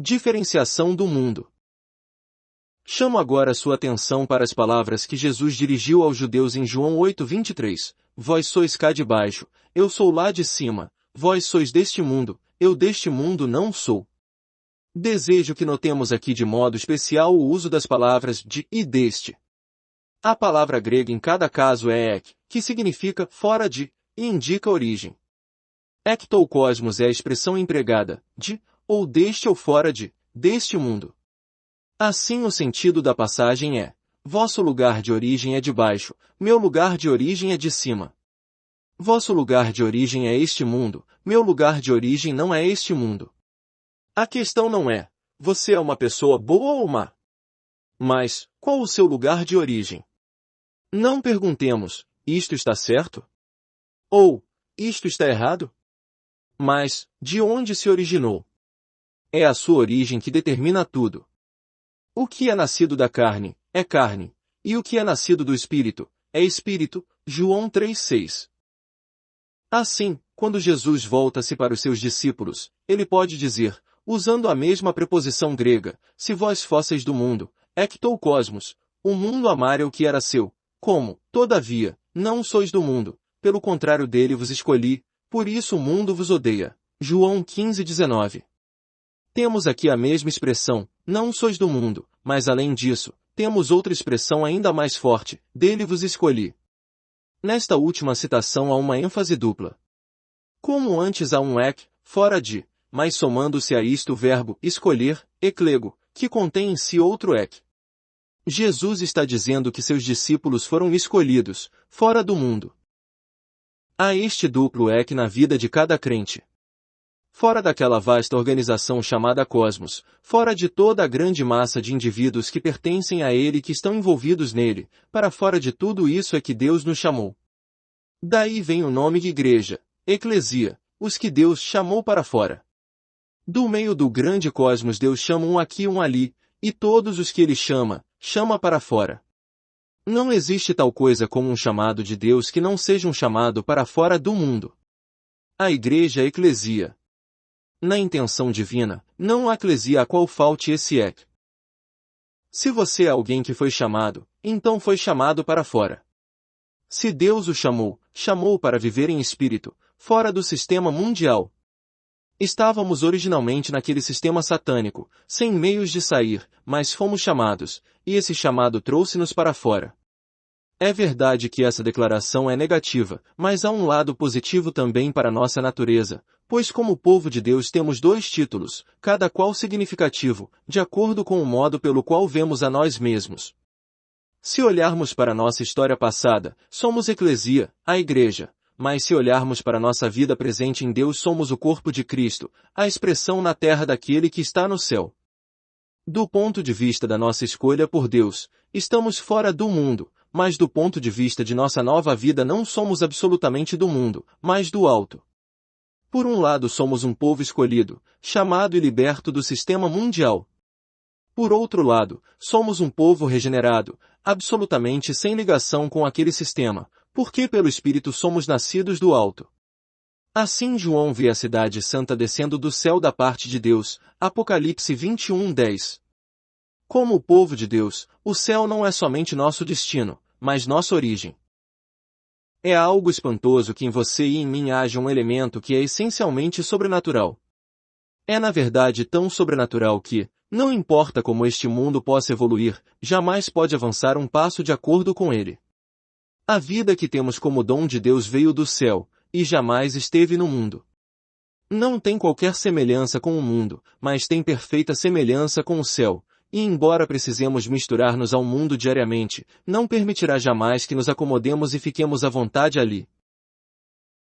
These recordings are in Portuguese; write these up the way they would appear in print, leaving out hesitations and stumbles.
Diferenciação do mundo. Chamo agora sua atenção para as palavras que Jesus dirigiu aos judeus em João 8:23. Vós sois cá de baixo, eu sou lá de cima, vós sois deste mundo, eu deste mundo não sou. Desejo que notemos aqui de modo especial o uso das palavras de e deste. A palavra grega em cada caso é ek, que significa fora de, e indica origem. Ectocosmos é a expressão empregada, de, ou deste ou fora de, deste mundo. Assim o sentido da passagem é: vosso lugar de origem é de baixo, meu lugar de origem é de cima. Vosso lugar de origem é este mundo, meu lugar de origem não é este mundo. A questão não é, você é uma pessoa boa ou má? Mas, qual o seu lugar de origem? Não perguntemos, isto está certo? Ou, isto está errado? Mas, de onde se originou? É a sua origem que determina tudo. O que é nascido da carne, é carne, e o que é nascido do Espírito, é Espírito, João 3:6. Assim, quando Jesus volta-se para os seus discípulos, ele pode dizer, usando a mesma preposição grega, se vós fosseis do mundo, ectocosmos, o mundo amara o que era seu, como, todavia, não sois do mundo, pelo contrário dele vos escolhi, por isso o mundo vos odeia. João 15:19. Temos aqui a mesma expressão, não sois do mundo, mas além disso, temos outra expressão ainda mais forte, dele vos escolhi. Nesta última citação há uma ênfase dupla. Como antes há um ek, fora de, mas somando-se a isto o verbo escolher, eklego, que contém em si outro ek. Jesus está dizendo que seus discípulos foram escolhidos, fora do mundo. Há este duplo ek na vida de cada crente. Fora daquela vasta organização chamada cosmos, fora de toda a grande massa de indivíduos que pertencem a ele e que estão envolvidos nele, para fora de tudo isso é que Deus nos chamou. Daí vem o nome de igreja, eclesia, os que Deus chamou para fora. Do meio do grande cosmos Deus chama um aqui e um ali, e todos os que ele chama, chama para fora. Não existe tal coisa como um chamado de Deus que não seja um chamado para fora do mundo. A igreja é eclesia. Na intenção divina, não há eclesia a qual falte esse ek. Se você é alguém que foi chamado, então foi chamado para fora. Se Deus o chamou, chamou para viver em espírito, fora do sistema mundial. Estávamos originalmente naquele sistema satânico, sem meios de sair, mas fomos chamados, e esse chamado trouxe-nos para fora. É verdade que essa declaração é negativa, mas há um lado positivo também para nossa natureza, pois como povo de Deus temos dois títulos, cada qual significativo, de acordo com o modo pelo qual vemos a nós mesmos. Se olharmos para nossa história passada, somos eclesia, a igreja, mas se olharmos para nossa vida presente em Deus somos o corpo de Cristo, a expressão na terra daquele que está no céu. Do ponto de vista da nossa escolha por Deus, estamos fora do mundo, mas do ponto de vista de nossa nova vida não somos absolutamente do mundo, mas do alto. Por um lado somos um povo escolhido, chamado e liberto do sistema mundial. Por outro lado, somos um povo regenerado, absolutamente sem ligação com aquele sistema, porque pelo Espírito somos nascidos do alto. Assim João vê a cidade santa descendo do céu da parte de Deus, Apocalipse 21:10. Como o povo de Deus, o céu não é somente nosso destino, mas nossa origem. É algo espantoso que em você e em mim haja um elemento que é essencialmente sobrenatural. É na verdade tão sobrenatural que, não importa como este mundo possa evoluir, jamais pode avançar um passo de acordo com ele. A vida que temos como dom de Deus veio do céu, e jamais esteve no mundo. Não tem qualquer semelhança com o mundo, mas tem perfeita semelhança com o céu, e embora precisemos misturar-nos ao mundo diariamente, não permitirá jamais que nos acomodemos e fiquemos à vontade ali.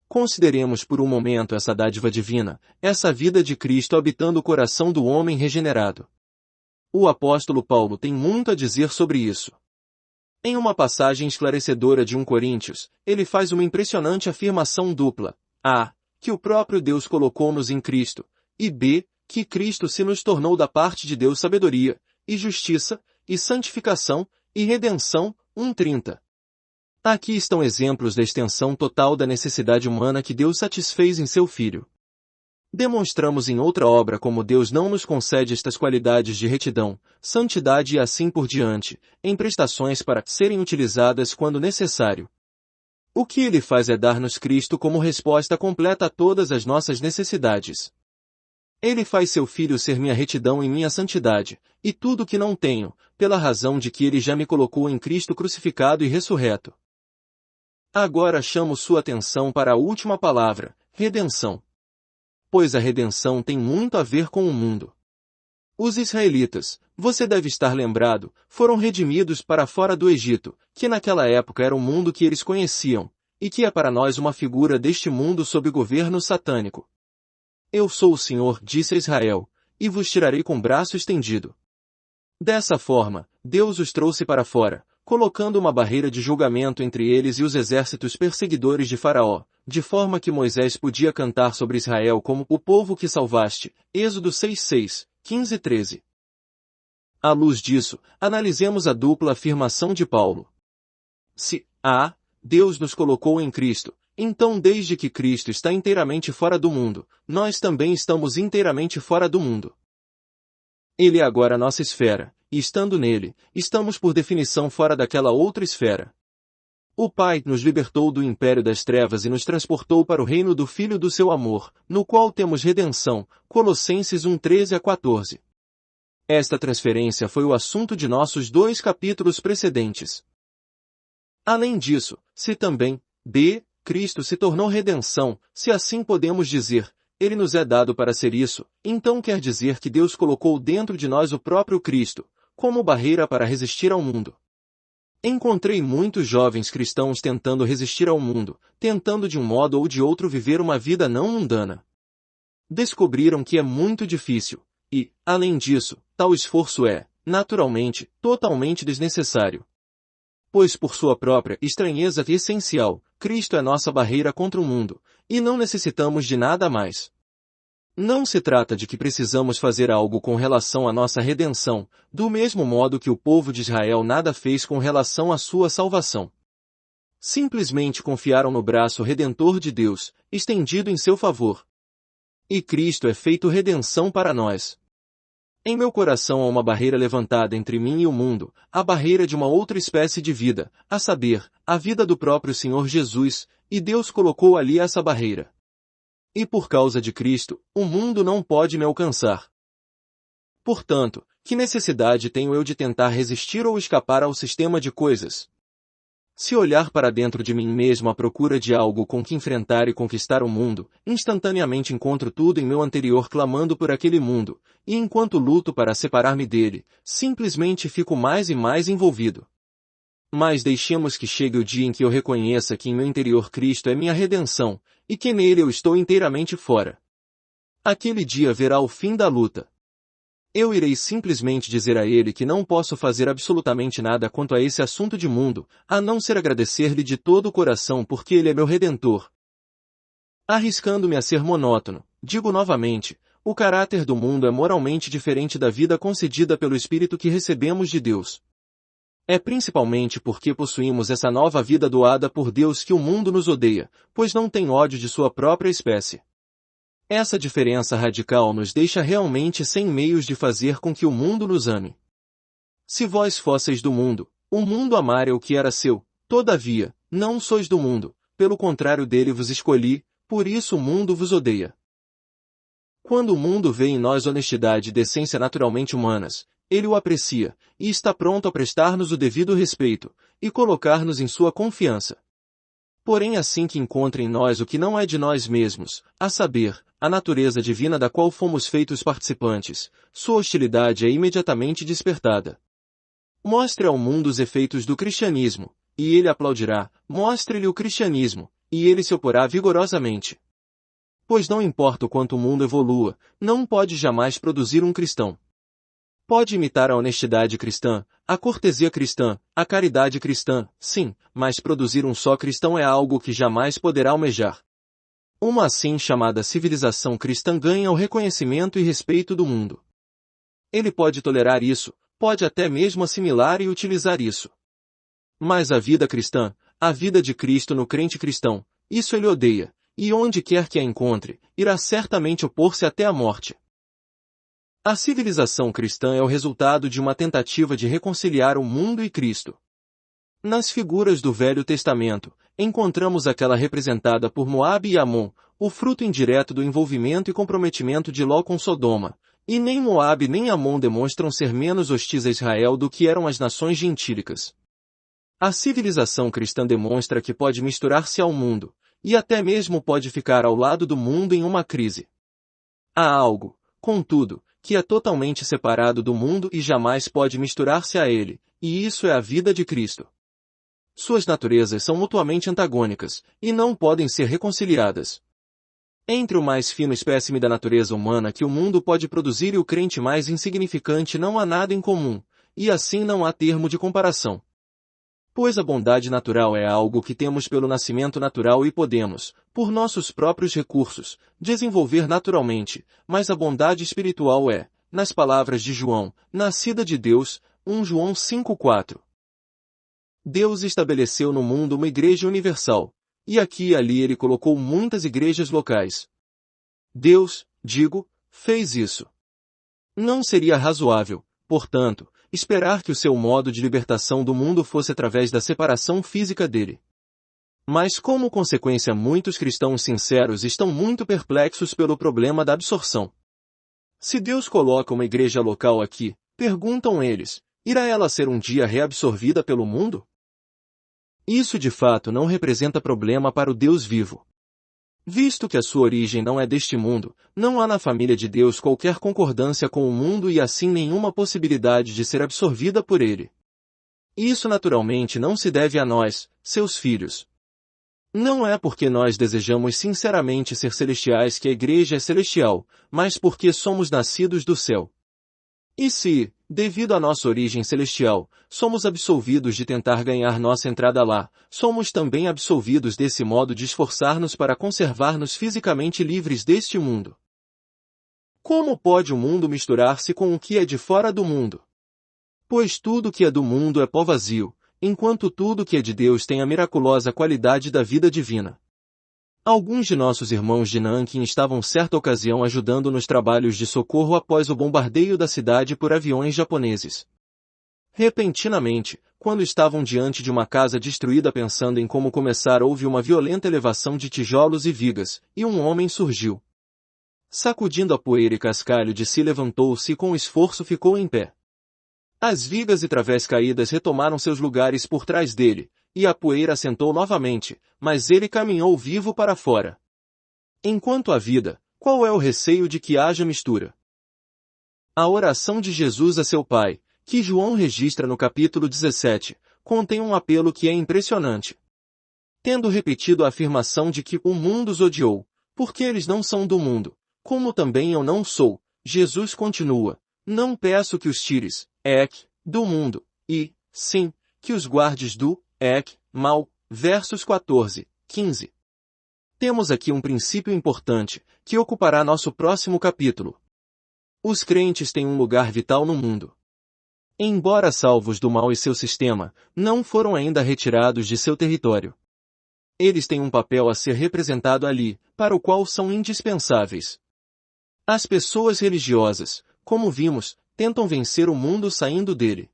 Consideremos por um momento essa dádiva divina, essa vida de Cristo habitando o coração do homem regenerado. O apóstolo Paulo tem muito a dizer sobre isso. Em uma passagem esclarecedora de 1 Coríntios, ele faz uma impressionante afirmação dupla. A. Que o próprio Deus colocou-nos em Cristo, e B. Que Cristo se nos tornou da parte de Deus sabedoria, e justiça, e santificação, e redenção. 1:30. Aqui estão exemplos da extensão total da necessidade humana que Deus satisfez em seu Filho. Demonstramos em outra obra como Deus não nos concede estas qualidades de retidão, santidade e assim por diante, em prestações para serem utilizadas quando necessário. O que Ele faz é dar-nos Cristo como resposta completa a todas as nossas necessidades. Ele faz seu Filho ser minha retidão e minha santidade, e tudo o que não tenho, pela razão de que Ele já me colocou em Cristo crucificado e ressurreto. Agora chamo sua atenção para a última palavra, redenção. Pois a redenção tem muito a ver com o mundo. Os israelitas, você deve estar lembrado, foram redimidos para fora do Egito, que naquela época era o mundo que eles conheciam, e que é para nós uma figura deste mundo sob governo satânico. Eu sou o Senhor, disse a Israel, e vos tirarei com braço estendido. Dessa forma, Deus os trouxe para fora, colocando uma barreira de julgamento entre eles e os exércitos perseguidores de Faraó, de forma que Moisés podia cantar sobre Israel como o povo que salvaste, Êxodo 6:6, 15:13. À luz disso, analisemos a dupla afirmação de Paulo. Se Deus nos colocou em Cristo, então desde que Cristo está inteiramente fora do mundo, nós também estamos inteiramente fora do mundo. Ele é agora nossa esfera, e estando nele, estamos por definição fora daquela outra esfera. O Pai nos libertou do império das trevas e nos transportou para o reino do Filho do seu amor, no qual temos redenção, Colossenses 1:13-14. Esta transferência foi o assunto de nossos 2 capítulos precedentes. Além disso, se também, Cristo se tornou redenção, se assim podemos dizer, Ele nos é dado para ser isso, então quer dizer que Deus colocou dentro de nós o próprio Cristo, como barreira para resistir ao mundo. Encontrei muitos jovens cristãos tentando resistir ao mundo, tentando de um modo ou de outro viver uma vida não mundana. Descobriram que é muito difícil, e, além disso, tal esforço é, naturalmente, totalmente desnecessário. Pois por sua própria estranheza essencial, Cristo é nossa barreira contra o mundo, e não necessitamos de nada mais. Não se trata de que precisamos fazer algo com relação à nossa redenção, do mesmo modo que o povo de Israel nada fez com relação à sua salvação. Simplesmente confiaram no braço redentor de Deus, estendido em seu favor. E Cristo é feito redenção para nós. Em meu coração há uma barreira levantada entre mim e o mundo, a barreira de uma outra espécie de vida, a saber, a vida do próprio Senhor Jesus, e Deus colocou ali essa barreira. E por causa de Cristo, o mundo não pode me alcançar. Portanto, que necessidade tenho eu de tentar resistir ou escapar ao sistema de coisas? Se olhar para dentro de mim mesmo à procura de algo com que enfrentar e conquistar o mundo, instantaneamente encontro tudo em meu anterior clamando por aquele mundo, e enquanto luto para separar-me dele, simplesmente fico mais e mais envolvido. Mas deixemos que chegue o dia em que eu reconheça que em meu interior Cristo é minha redenção, e que nele eu estou inteiramente fora. Aquele dia verá o fim da luta. Eu irei simplesmente dizer a ele que não posso fazer absolutamente nada quanto a esse assunto de mundo, a não ser agradecer-lhe de todo o coração porque ele é meu redentor. Arriscando-me a ser monótono, digo novamente, o caráter do mundo é moralmente diferente da vida concedida pelo Espírito que recebemos de Deus. É principalmente porque possuímos essa nova vida doada por Deus que o mundo nos odeia, pois não tem ódio de sua própria espécie. Essa diferença radical nos deixa realmente sem meios de fazer com que o mundo nos ame. Se vós fosseis do mundo, o mundo amaria o que era seu, todavia, não sois do mundo, pelo contrário dele vos escolhi, por isso o mundo vos odeia. Quando o mundo vê em nós honestidade e decência naturalmente humanas, ele o aprecia, e está pronto a prestar-nos o devido respeito, e colocar-nos em sua confiança. Porém assim que encontra em nós o que não é de nós mesmos, a saber, a natureza divina da qual fomos feitos participantes, sua hostilidade é imediatamente despertada. Mostre ao mundo os efeitos do cristianismo, e ele aplaudirá, mostre-lhe o cristianismo, e ele se oporá vigorosamente. Pois não importa o quanto o mundo evolua, não pode jamais produzir um cristão. Pode imitar a honestidade cristã, a cortesia cristã, a caridade cristã, sim, mas produzir um só cristão é algo que jamais poderá almejar. Uma assim chamada civilização cristã ganha o reconhecimento e respeito do mundo. Ele pode tolerar isso, pode até mesmo assimilar e utilizar isso. Mas a vida cristã, a vida de Cristo no crente cristão, isso ele odeia, e onde quer que a encontre, irá certamente opor-se até a morte. A civilização cristã é o resultado de uma tentativa de reconciliar o mundo e Cristo. Nas figuras do Velho Testamento, encontramos aquela representada por Moabe e Amon, o fruto indireto do envolvimento e comprometimento de Ló com Sodoma, e nem Moabe nem Amon demonstram ser menos hostis a Israel do que eram as nações gentílicas. A civilização cristã demonstra que pode misturar-se ao mundo, e até mesmo pode ficar ao lado do mundo em uma crise. Há algo, contudo, que é totalmente separado do mundo e jamais pode misturar-se a ele, e isso é a vida de Cristo. Suas naturezas são mutuamente antagônicas, e não podem ser reconciliadas. Entre o mais fino espécime da natureza humana que o mundo pode produzir e o crente mais insignificante não há nada em comum, e assim não há termo de comparação. Pois a bondade natural é algo que temos pelo nascimento natural e podemos, por nossos próprios recursos, desenvolver naturalmente, mas a bondade espiritual é, nas palavras de João, nascida de Deus, 1 João 5,4. Deus estabeleceu no mundo uma igreja universal, e aqui e ali ele colocou muitas igrejas locais. Deus, digo, fez isso. Não seria razoável, portanto, esperar que o seu modo de libertação do mundo fosse através da separação física dele. Mas como consequência muitos cristãos sinceros estão muito perplexos pelo problema da absorção. Se Deus coloca uma igreja local aqui, perguntam eles, irá ela ser um dia reabsorvida pelo mundo? Isso de fato não representa problema para o Deus vivo. Visto que a sua origem não é deste mundo, não há na família de Deus qualquer concordância com o mundo e assim nenhuma possibilidade de ser absorvida por ele. Isso naturalmente não se deve a nós, seus filhos. Não é porque nós desejamos sinceramente ser celestiais que a igreja é celestial, mas porque somos nascidos do céu. E se, devido à nossa origem celestial, somos absolvidos de tentar ganhar nossa entrada lá, somos também absolvidos desse modo de esforçar-nos para conservar-nos fisicamente livres deste mundo. Como pode o mundo misturar-se com o que é de fora do mundo? Pois tudo que é do mundo é pó vazio, enquanto tudo que é de Deus tem a miraculosa qualidade da vida divina. Alguns de nossos irmãos de Nanquim estavam certa ocasião ajudando nos trabalhos de socorro após o bombardeio da cidade por aviões japoneses. Repentinamente, quando estavam diante de uma casa destruída pensando em como começar, houve uma violenta elevação de tijolos e vigas, e um homem surgiu. Sacudindo a poeira e cascalho de si, levantou-se e com esforço ficou em pé. As vigas e través caídas retomaram seus lugares por trás dele, e a poeira assentou novamente, mas ele caminhou vivo para fora. Enquanto há vida, qual é o receio de que haja mistura? A oração de Jesus a seu Pai, que João registra no capítulo 17, contém um apelo que é impressionante. Tendo repetido a afirmação de que o mundo os odiou, porque eles não são do mundo, como também eu não sou, Jesus continua, não peço que os tires, do mundo, e, sim, que os guardes do, mal, versos 14, 15. Temos aqui um princípio importante, que ocupará nosso próximo capítulo. Os crentes têm um lugar vital no mundo. Embora salvos do mal e seu sistema, não foram ainda retirados de seu território. Eles têm um papel a ser representado ali, para o qual são indispensáveis. As pessoas religiosas, como vimos, tentam vencer o mundo saindo dele.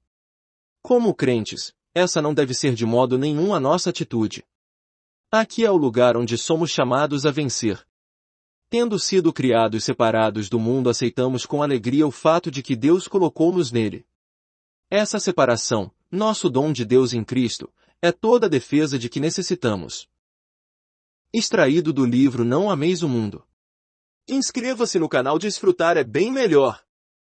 Como crentes, essa não deve ser de modo nenhum a nossa atitude. Aqui é o lugar onde somos chamados a vencer. Tendo sido criados separados do mundo, aceitamos com alegria o fato de que Deus colocou-nos nele. Essa separação, nosso dom de Deus em Cristo, é toda a defesa de que necessitamos. Extraído do livro Não Ameis o Mundo. Inscreva-se no canal, desfrutar é bem melhor.